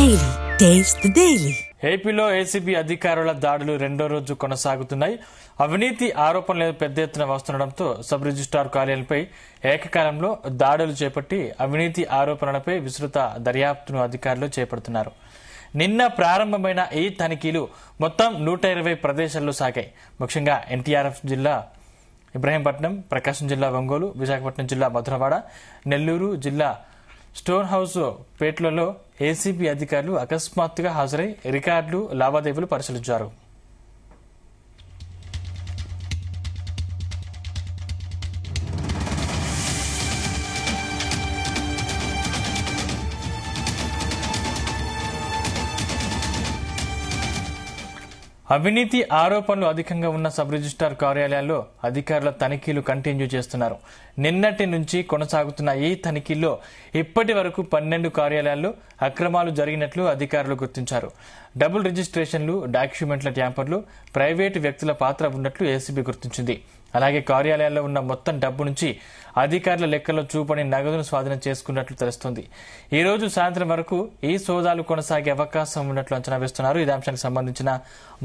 Daily. Taste the Daily. ఏపీలో ACB అధికారుల దాడులు రెండో రోజు కొనసాగుతున్నాయి. అవినీతి ఆరోపణలు పెద్ద ఎత్తున వస్తుండటంతో సబ్ రిజిస్ట్రార్ కార్యాలయంపై ఏకకాలంలో దాడులు చేపట్టి అవినీతి ఆరోపణలపై విస్తృత దర్యాప్తును అధికారులు చేపడుతున్నారు. నిన్న ప్రారంభమైన ఈ తనిఖీలు మొత్తం 120 ప్రదేశాల్లో సాగాయి. ముఖ్యంగా ఎన్టీఆర్ఎఫ్ జిల్లా ఇబ్రహీంపట్నం, ప్రకాశం జిల్లా ఒంగోలు, విశాఖపట్నం జిల్లా మధురవాడ, నెల్లూరు జిల్లా స్టోన్ హౌస్ పేట్లలో ఏసీబీ అధికారులు అకస్మాత్తుగా హాజరై రికార్డులు, లావాదేవీలు పరిశీలించారు. అవినీతి ఆరోపణలు అధికంగా ఉన్న సబ్ రిజిస్ట్రార్ కార్యాలయాల్లో అధికారుల తనిఖీలు కంటిన్యూ చేస్తున్నారు. నిన్నటి నుంచి కొనసాగుతున్న ఈ తనిఖీల్లో ఇప్పటి వరకు 12 కార్యాలయాల్లో అక్రమాలు జరిగినట్లు అధికారులు గుర్తించారు. డబుల్ రిజిస్ట్రేషన్లు, డాక్యుమెంట్ల ట్యాంపర్లు, ప్రైవేటు వ్యక్తుల పాత్ర ఉన్నట్లు ఏసీబీ గుర్తించింది. అలాగే కార్యాలయాల్లో ఉన్న మొత్తం డబ్బు నుంచి అధికారుల లెక్కల్లో చూపని నగదును స్వాధీనం చేసుకున్నట్లు తెలుస్తోంది. ఈ రోజు సాయంత్రం వరకు ఈ సోదాలు కొనసాగే అవకాశం ఉన్నట్లు అంచనా వేస్తున్నారు. ఇదే అంశానికి సంబంధించిన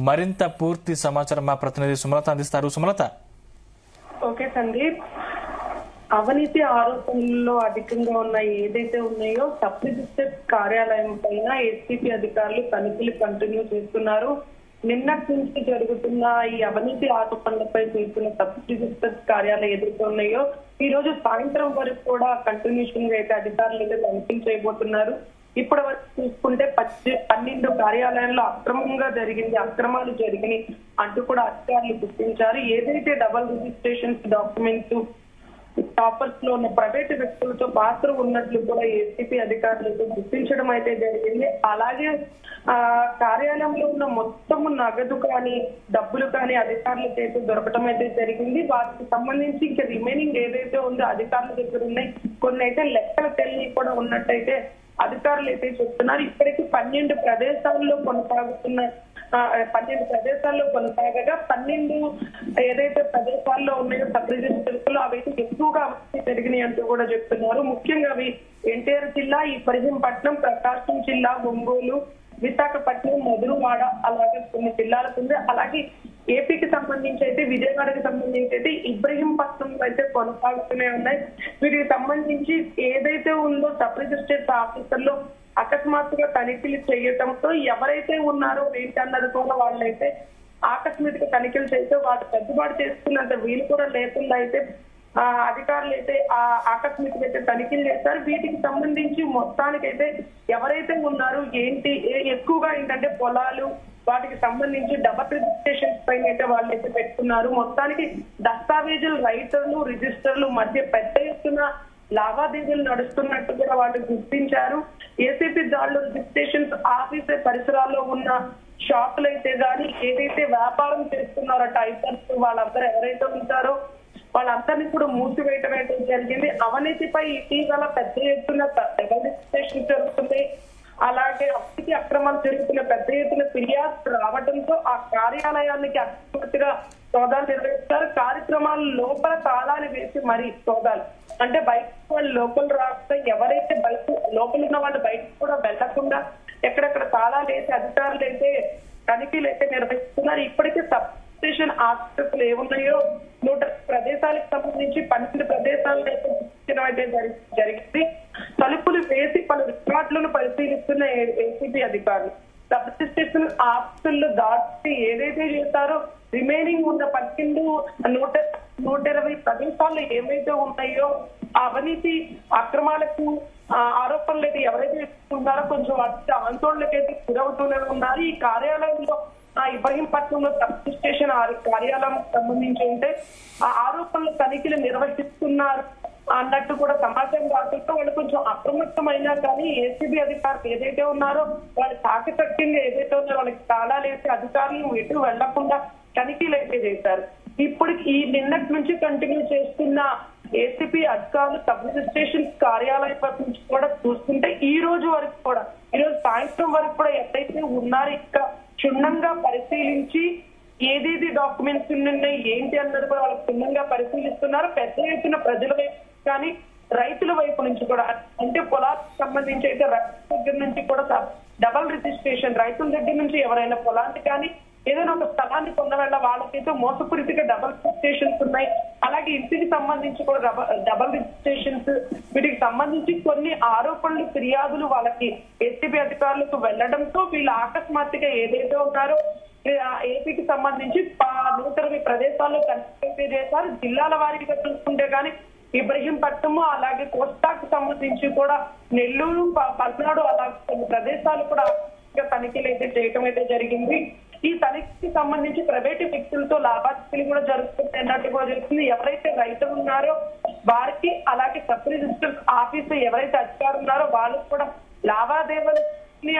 మరింత పూర్తి సమాచారం మా ప్రతినిధి సుమలత అందిస్తారు. సుమలత. ఓకే సందీప్, అవినీతి ఆరోపణల్లో అధికంగా ఉన్న ఏదైతే ఉన్నాయో సబ్ రిజిస్టర్ కార్యాలయం పైన ఏసీపీ అధికారులు తనిఖీలు కంటిన్యూ చేస్తున్నారు. నిన్నటి నుంచి జరుగుతున్న ఈ అవినీతి ఆరోపణలపై చేస్తున్న సబ్ రిజిస్టర్ కార్యాలయం ఏదైతే ఉన్నాయో ఈ రోజు సాయంత్రం వరకు కూడా కంటిన్యూషన్ గా అయితే అధికారులు అయితే తనిఖీలు చేయబోతున్నారు. ఇప్పటి వరకు చూసుకుంటే 12 కార్యాలయాల్లో అక్రమాలు జరిగినాయి అంటూ కూడా అధికారులు గుర్తించారు. ఏదైతే డబుల్ రిజిస్ట్రేషన్స్ డాక్యుమెంట్స్ టాపర్స్ లో ఉన్న ప్రైవేటు వ్యక్తులతో పాత్ర ఉన్నట్లు కూడా ఏసీపీ అధికారులకు గుర్తించడం అయితే జరిగింది. అలాగే కార్యాలయంలో ఉన్న మొత్తం నగదు కానీ డబ్బులు కానీ అధికారుల చేతి దొరకడం అయితే జరిగింది. వాటికి సంబంధించి ఇంకా రిమైనింగ్ ఏదైతే ఉందో అధికారుల దగ్గర ఉన్నాయి. కొన్ని అయితే లెక్కలు తెలియ కూడా ఉన్నట్టయితే అధికారులు అయితే చెప్తున్నారు. ఇప్పటికీ 12 ప్రదేశాల్లో కొనసాగగా 12 ఏదైతే ప్రదేశాల్లో ఉన్నాయో సబ్ రిజిస్టర్స్ లో అవైతే ఎక్కువగా అవినీతి జరిగినాయి అంటూ కూడా చెప్తున్నారు. ముఖ్యంగా అవి ఎన్టీఆర్ జిల్లా, ఇబ్రహీంపట్నం, ప్రకాశం జిల్లా, ఒంగోలు, విశాఖపట్నం, మధురవాడ, అలాగే కొన్ని జిల్లాలకు ఉంది. అలాగే ఏపీకి సంబంధించి అయితే విజయవాడకి సంబంధించి అయితే ఇబ్రహీంపట్నం అయితే కొనసాగుతూనే ఉన్నాయి. వీటికి సంబంధించి ఏదైతే ఉందో సబ్ రిజిస్ట్రేట్ ఆఫీసర్లు అకస్మాత్తుగా తనిఖీలు చేయటంతో ఎవరైతే ఉన్నారో ఏంటన్నది కూడా వాళ్ళైతే ఆకస్మిక తనిఖీలు చేస్తే వాళ్ళు సర్దుబాటు చేసుకున్నంత వీలు కూడా లేకుండా అయితే అధికారులు అయితే ఆకస్మికంగా అయితే తనిఖీలు చేస్తారు. వీటికి సంబంధించి మొత్తానికైతే ఎవరైతే ఉన్నారో ఎక్కువగా ఏంటంటే పొలాలు, వాటికి సంబంధించి డబుల్ రిజిస్ట్రేషన్స్ పైన అయితే వాళ్ళు అయితే పెట్టుకున్నారు. మొత్తానికి దస్తావేజులు, రైటర్లు, రిజిస్టర్లు మధ్య పెద్ద ఎత్తున లావాదేవీలు నడుస్తున్నట్టు కూడా వాళ్ళు గుర్తించారు. ఏసీపీ దాడులు రిజిస్ట్రేషన్స్ ఆఫీస్ పరిసరాల్లో ఉన్న షాపులు అయితే కానీ ఏదైతే వ్యాపారం చేస్తున్నారో టైపర్స్ వాళ్ళందరూ ఎవరైతే ఉంటారో వాళ్ళందరినీ కూడా మూసివేయటం అయితే జరిగింది. అవినీతిపై ఇటీవల పెద్ద ఎత్తున రిజిస్ట్రేషన్ జరుగుతుంది. అలాగే అవినీతి అక్రమాలు జరుగుతున్న పెద్ద ఎత్తున ఫిర్యాదు రావడంతో ఆ కార్యాలయానికి అకస్మాత్తుగా సోదాలు నిర్వహిస్తారు. కార్యక్రమాలు లోపల తాళాలు వేసి మరి సోదాలు అంటే బయట వాళ్ళు లోపల రాకుండా ఎవరైతే లోపల ఉన్న వాళ్ళు బయటకు కూడా వెళ్లకుండా ఎక్కడెక్కడ తాళాలు వేసి అధికారులు అయితే తనిఖీలు అయితే నిర్వహిస్తున్నారు. ఇప్పటికే సబ్ స్టేషన్ ఆఫీసర్లు ఏమున్నాయో 100 ప్రదేశాలకు సంబంధించి 12 ప్రదేశాలను అయితే జరిగింది. తలుపులు వేసి పలు రికార్డులను పరిశీలిస్తున్న ఏసీబీ అధికారులు సబ్ స్టేషన్ ఆఫీసులు దాటి ఏదైతే చేస్తారో రిమైనింగ్ ఉన్న 120 ప్రదేశాల్లో ఏమైతే ఉన్నాయో అవినీతి అక్రమాలకు ఆరోపణలు అయితే ఎవరైతే ఉన్నారో కొంచెం వాటి ఆందోళనకైతే గురవుతూనే ఉన్నారు. ఈ కార్యాలయంలో ఇబ్రహీంపట్నంలో సబ్ స్టేషన్ కార్యాలయం సంబంధించి ఉంటే ఆ ఆరోపణలు తనిఖీలు నిర్వహిస్తున్నారు అన్నట్టు కూడా సమాచారం రావడంతో వాళ్ళు కొంచెం అప్రమత్తమైనా కానీ ఏసీబీ అధికారులు ఏదైతే ఉన్నారో వాళ్ళు చాకచక్యంగా ఏదైతే ఉన్నారో వాళ్ళకి తాళాలు వేసి అధికారులు ఎటు వెళ్లకుండా తనిఖీలు అయితే చేశారు. ఇప్పుడు ఈ నిన్నటి నుంచి కంటిన్యూ చేస్తున్న ఏసీపీ అధికారులు సబ్ రిజిస్ట్రేషన్ కార్యాలయం నుంచి కూడా చూస్తుంటే ఈ రోజు సాయంత్రం వరకు కూడా ఎక్కడైతే ఉన్నారో ఇంకా క్షుణ్ణంగా పరిశీలించి ఏదేది డాక్యుమెంట్స్ ఉన్నాయి ఏంటి అన్నది కూడా వాళ్ళకి క్షుణ్ణంగా పరిశీలిస్తున్నారు. పెద్ద ఎత్తున ప్రజల వైపు కానీ రైతుల వైపు నుంచి కూడా అంటే పొలాలకు సంబంధించి అయితే రైతుల దగ్గర నుంచి కూడా డబల్ రిజిస్ట్రేషన్ రైతుల దగ్గర నుంచి ఎవరైనా పొలాన్ని కానీ ఏదైనా ఒక స్థలాన్ని కొన్న వేళ వాళ్ళకైతే మోసపూరితగా డబల్ రిజిస్ట్రేషన్స్ ఉన్నాయి. అలాగే ఇంటికి సంబంధించి కూడా డబల్ రిజిస్ట్రేషన్స్, వీటికి సంబంధించి కొన్ని ఆరోపణలు ఫిర్యాదులు వాళ్ళకి ఏసీబీ అధికారులకు వెళ్లడంతో వీళ్ళు అకస్మాత్తుగా ఏదైతే ఉన్నారో ఏపీకి సంబంధించి 120 ప్రదేశాల్లో కన్స్ట్రక్ట్ చేశారు. జిల్లాల వారీగా చూసుకుంటే గానీ ఇబ్రహీంపట్నము అలాగే కోస్తాకు సంబంధించి కూడా నెల్లూరు, పల్నాడు అలాగే కొన్ని ప్రదేశాలు కూడా తనిఖీలు అయితే చేయటం అయితే జరిగింది. ఈ తనిఖీకి సంబంధించి ప్రైవేటు వ్యక్తులతో లావాదేవీలు కూడా జరుగుతున్నట్టు కూడా జరుగుతుంది. ఎవరైతే రైతులు ఉన్నారో వారికి అలాగే సబ్ రిజిస్టర్ ఆఫీసు ఎవరైతే అధికారులు ఉన్నారో వాళ్ళకు కూడా లావాదేవీలు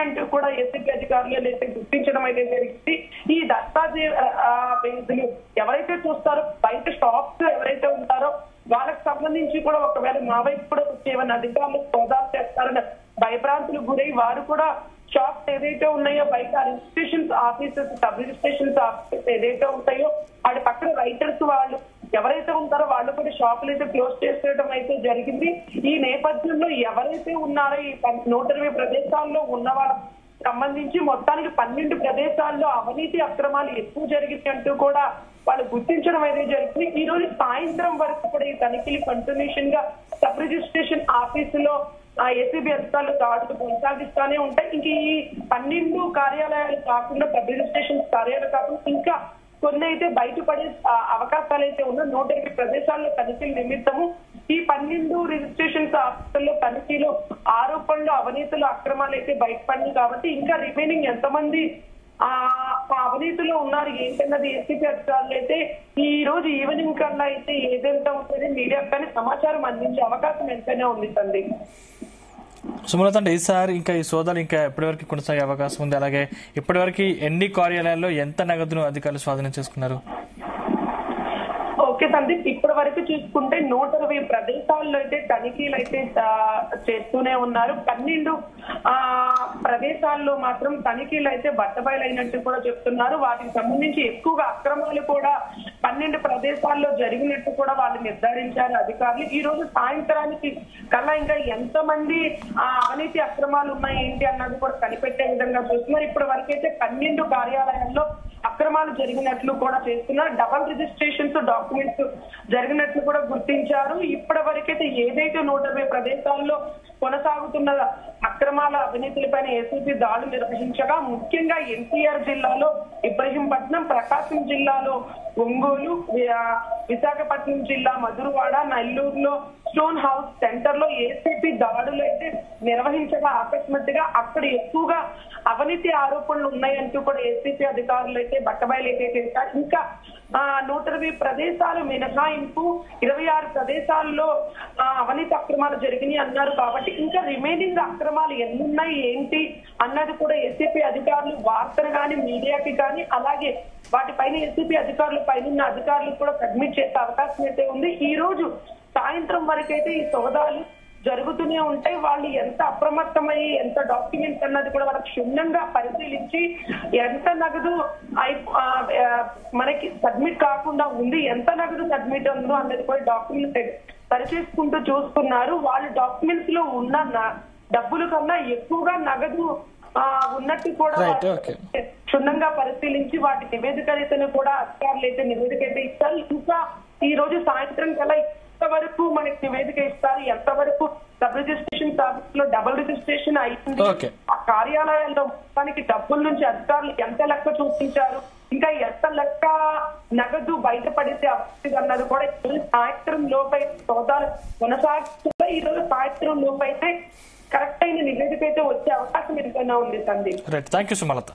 అంటూ కూడా ఏసీబీ అధికారులు అయితే గుర్తించడం అయితే జరిగింది. ఈ దస్తావేజులు ఎవరైతే చూస్తారో బయట షాప్స్ ఎవరైతే ఉంటారో వాళ్ళకి సంబంధించి కూడా ఒకవేళ మా వైపు కూడా ఏమైనా అధికారులు సోదాలు చేస్తారని భయభ్రాంతులకు గురై వారు కూడా షాప్స్ ఏదైతే ఉన్నాయో బయట registration offices, sub registration offices ఏదైతే ఉంటాయో వాటి పక్కన రైటర్స్ వాళ్ళు ఎవరైతే ఉంటారో వాళ్ళు కూడా షాపులు అయితే క్లోజ్ చేసేయడం అయితే జరిగింది. ఈ నేపథ్యంలో ఎవరైతే ఉన్నారో ఈ 120 ప్రదేశాల్లో ఉన్న వాళ్ళకి సంబంధించి మొత్తానికి 12 ప్రదేశాల్లో అవినీతి అక్రమాలు ఎక్కువ జరిగింది అంటూ కూడా వాళ్ళు గుర్తించడం అయితే జరిగింది. ఈ రోజు సాయంత్రం వరకు కూడా ఈ తనిఖీలు కంటిన్యూషన్ గా సబ్ రిజిస్ట్రేషన్ ఆఫీసులో ఏసీబీ అధికారులు దాడులు కొనసాగిస్తానే ఉంటాయి. ఇంక ఈ 12 కార్యాలయాలు కాకుండా సబ్ రిజిస్ట్రేషన్ కార్యాలయాలు కాకుండా ఇంకా కొన్ని అయితే బయటపడే అవకాశాలు అయితే ఉన్న 120 ప్రదేశాల్లో తనిఖీల నిమిత్తము ఈ 12 రిజిస్ట్రేషన్ ఆఫీసుల్లో తనిఖీలో ఆరోపణలు, అవినీతులు, అక్రమాలు అయితే బయటపడింది కాబట్టి ఇంకా రిమైనింగ్ ఎంతమంది అవినీతిలో ఉన్నారు ఏంటన్నది ఏసీబీ అధికారులు అయితే ఈ రోజు ఈవినింగ్ కల్లా అయితే ఏదెంత ఉంటుంది మీడియా కానీ సమాచారం అందించే అవకాశం ఎంతైనా ఉంది తండ్రి. సుమలత, అంటే ఈసారి ఇంకా ఈ సోదాలు ఇంకా ఎప్పటివరకు కొనసాగే అవకాశం ఉంది? అలాగే ఇప్పటివరకు ఎన్ని కార్యాలయాల్లో ఎంత నగదును అధికారులు స్వాధీనం చేసుకున్నారు? ఓకే సందీప్, ఇప్పటి వరకు చూసుకుంటే 120 ప్రదేశాల్లో అయితే తనిఖీలు అయితే చేస్తూనే ఉన్నారు. 12 ప్రదేశాల్లో మాత్రం తనిఖీలు అయితే బట్టబయలైనట్టు కూడా చెప్తున్నారు. వాటికి సంబంధించి ఎక్కువగా అక్రమాలు కూడా 12 ప్రదేశాల్లో జరిగినట్టు కూడా వాళ్ళు నిర్ధారించారు అధికారులు. ఈ రోజు సాయంత్రానికి కల్లా ఇంకా ఎంతమంది అవినీతి అక్రమాలు ఉన్నాయి ఏంటి అన్నది కూడా కనిపెట్టే విధంగా చూస్తున్నారు. ఇప్పటి వరకైతే 12 కార్యాలయాల్లో అక్రమాలు జరిగినట్లు కూడా చేస్తున్నారు. డబల్ రిజిస్ట్రేషన్స్, డాక్యుమెంట్స్ జరిగినట్లు కూడా గుర్తించారు. ఇప్పటి వరకైతే ఏదైతే 120 ప్రదేశాల్లో కొనసాగుతున్న అక్రమాల అవినీతులపైన ఏసీబీ దాడులు నిర్వహించగా ముఖ్యంగా ఎన్టీఆర్ జిల్లాలో ఇబ్రహీంపట్నం, ప్రకాశం జిల్లాలో ఒంగోలు, విశాఖపట్నం జిల్లా మధురవాడ, నెల్లూరులో స్టోన్ హౌస్ సెంటర్ లో ఏసీబీ దాడులు అయితే నిర్వహించగా అకస్మాత్తుగా అక్కడ ఎక్కువగా అవినీతి ఆరోపణలు ఉన్నాయంటూ కూడా ఏసీబీ అధికారులు అయితే బట్టబయలు అయితే చేశారు. ఇంకా 120 ప్రదేశాలు మినహాయింపు 26 ప్రదేశాల్లో అవినీతి అక్రమాలు జరిగినాయి అన్నారు. కాబట్టి ఇంకా రిమైనింగ్ అక్రమాలు ఎన్నున్నాయి ఏంటి అన్నది కూడా ఏసీబీ అధికారులు వార్తను కానీ మీడియాకి కానీ అలాగే వాటిపైన ఏసీబీ అధికారుల పైన అధికారులు కూడా సబ్మిట్ చేసే అవకాశం అయితే ఉంది. ఈ రోజు సాయంత్రం వరకైతే ఈ సోదాలు జరుగుతూనే ఉంటాయి. వాళ్ళు ఎంత అప్రమత్తమయ్యి ఎంత డాక్యుమెంట్స్ అన్నది కూడా వాళ్ళకి క్షుణ్ణంగా పరిశీలించి ఎంత నగదు మనకి సబ్మిట్ కాకుండా ఉంది, ఎంత నగదు సబ్మిట్ ఉందో అన్నది కూడా డాక్యుమెంట్ సరిచేసుకుంటూ చూస్తున్నారు. వాళ్ళు డాక్యుమెంట్స్ లో ఉన్న డబ్బుల కన్నా ఎక్కువగా నగదు ఉన్నట్టు కూడా క్షుణ్ణంగా పరిశీలించి వాటి నివేదికను కూడా అధికారులు అయితే నివేదిక అయితే ఇస్తారు. ఇంకా ఈ రోజు సాయంత్రం కల్లా ఎంతవరకు మనకి నివేదిక ఇస్తారు, ఎంతవరకు సబ్ రిజిస్ట్రేషన్ ఆఫీస్ లో డబుల్ రిజిస్ట్రేషన్ అయింది, ఆ కార్యాలయాల్లో మొత్తానికి డబ్బుల నుంచి అధికారులు ఎంత లెక్క చూపించారు, ఇంకా ఎంత లెక్క నగదు బయటపడితే అవసరం అన్నది కూడా సాయంత్రం లోపై సోదాలు కొనసాగుతున్నాయి. ఈ రోజు సాయంత్రం లోపైతే కరెక్ట్ అయిన నివేదిక అయితే వచ్చే అవకాశం ఎంతైనా ఉంది సందీప్. Thank you Sumalatha.